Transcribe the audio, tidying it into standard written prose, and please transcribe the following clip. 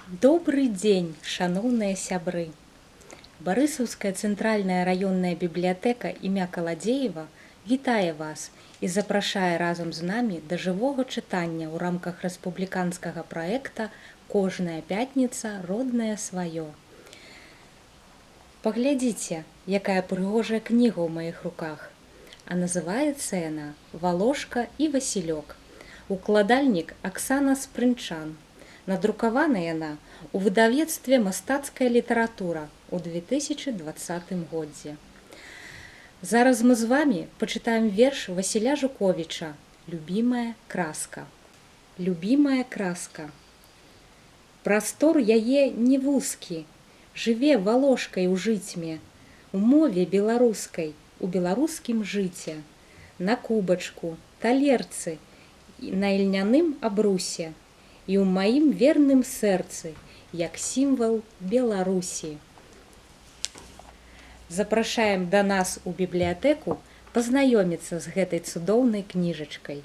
Добрый день, шановные сябры! Барысаўская цэнтральная раённая бібліятэка імя Каладзеева вітае вас і запрашае разам з намі да жывога чытання ў рамках рэспубліканскага праекта «Кожная пятніца роднае сваё». Паглядзіце, якая прыгожая кніга ў маіх руках. А называецца яна «Валошка і Васілёк». Укладальнік Аксана Спрынчан. Надрукавана яна ў выдавецтве «Мастацкая літаратура» у 2020 годзе. Зараз мы з вами пачытаем верш Васіля Жуковіча «Любімая краска». Любімая краска. Прастор яе не вузкі, жыве валошкай у жыцьме, у мове беларускай, у беларускім жыце, на кубачку, талерцы, на ільняным абрусе і ў маім верным сэрцы, як сімвал Беларусі. Запрашаем да нас у бібліятэку пазнаёміцца з гэтай цудоўнай кніжачкай.